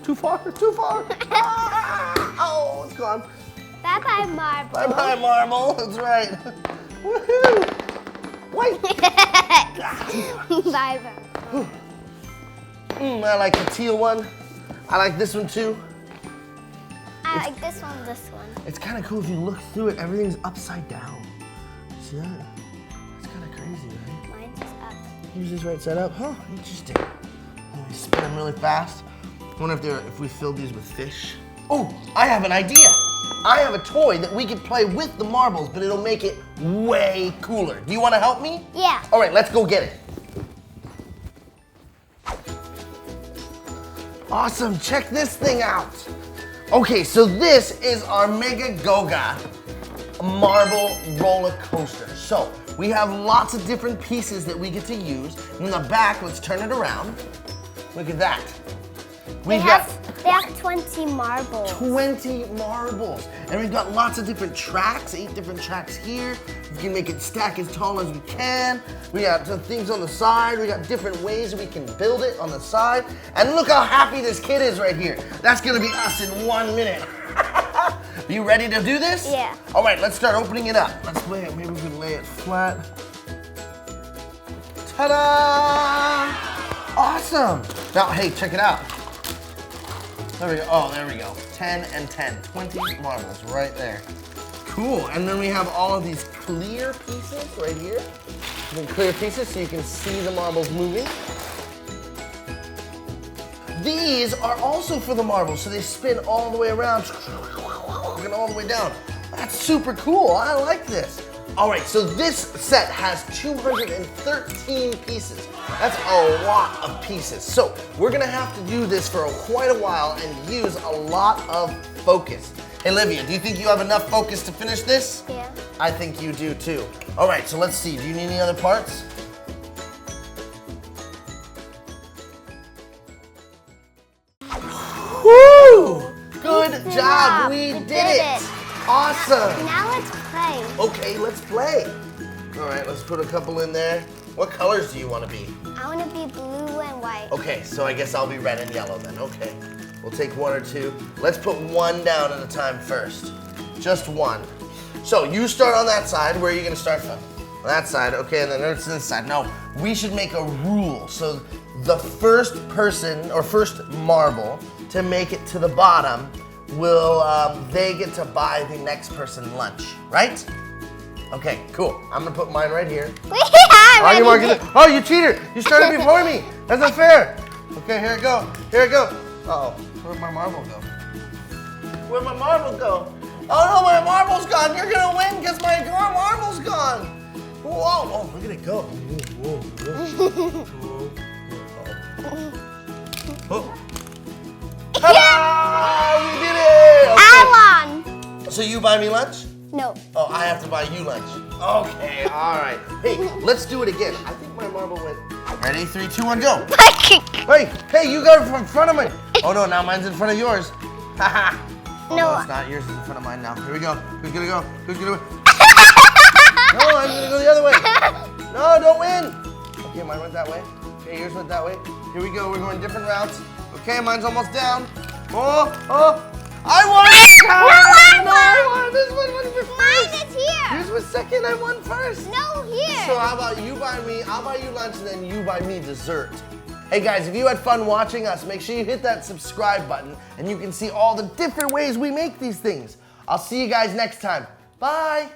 Too far, too far. Oh, it's gone. Bye-bye, marble. Bye-bye, marble. That's right. Woohoo! Wait. Bye-bye. I like the teal one. I like this one too. I like this one, this one. It's kind of cool if you look through it, everything's upside down. See that? It's kind of crazy, right? Mine's just up. Yours is right side up? Huh, interesting. Let me spin them really fast. I wonder if we filled these with fish. Oh, I have an idea. I have a toy that we could play with the marbles, but it'll make it way cooler. Do you want to help me? Yeah. All right, let's go get it. Awesome, check this thing out. Okay, so this is our Mega Goga marble roller coaster. So we have lots of different pieces that we get to use. In the back, let's turn it around. Look at that. They have 20 marbles. 20 marbles. And we've got lots of different tracks, 8 different tracks here. We can make it stack as tall as we can. We got some things on the side. We got different ways we can build it on the side. And look how happy this kid is right here. That's gonna be us in 1 minute. Are you ready to do this? Yeah. All right, let's start opening it up. Let's lay it, maybe we can lay it flat. Ta-da! Awesome. Now, hey, check it out. There we go. Oh, there we go. 10 and 10. 20 marbles right there. Cool. And then we have all of these clear pieces right here. Clear pieces so you can see the marbles moving. These are also for the marbles, so they spin all the way around and all the way down. That's super cool. I like this. All right, so this set has 213 pieces. That's a lot of pieces. So we're gonna have to do this for quite a while and use a lot of focus. Hey, Livia, do you think you have enough focus to finish this? Yeah. I think you do too. All right, so let's see. Do you need any other parts? Woo! Good job. We did it. Awesome. Now let's play. Okay, let's play. All right, let's put a couple in there. What colors do you want to be? I want to be blue and white. Okay, so I guess I'll be red and yellow then. Okay, we'll take 1 or 2. Let's put 1 down at a time first. Just 1. So you start on that side. Where are you going to start from? On that side. Okay, and then it's this side. No, we should make a rule. So the first person or first marble to make it to the bottom will they get to buy the next person lunch, right? Okay, cool. I'm gonna put mine right here. Oh, you marking it? Oh, you cheater! You started before me. That's unfair. Okay, here it go. Here it go. Uh-oh, where'd my marble go? Where'd my marble go? Oh no, my marble's gone. You're gonna win because my marble's gone. Whoa! Oh, look at it go. Whoa, whoa, whoa. Oh. Ta-da! We did it! Okay. I won. So you buy me lunch? No. Oh, I have to buy you lunch. Okay, all right. Hey, let's do it again. I think my marble went. Ready? 3, 2, 1, go. Hey, you got it from front of me. Oh no, now mine's in front of yours. Haha. No, it's not. Yours is in front of mine now. Here we go. Who's gonna go? Who's gonna win? No, I'm gonna go the other way. No, don't win. Okay, mine went that way. Okay, yours went that way. Here we go. We're going different routes. Okay, mine's almost down. Oh, I won! I won! This one was first. Mine is here. Yours was second. I won first. No, here. So how about you buy me? I'll buy you lunch and then you buy me dessert. Hey guys, if you had fun watching us, make sure you hit that subscribe button and you can see all the different ways we make these things. I'll see you guys next time. Bye.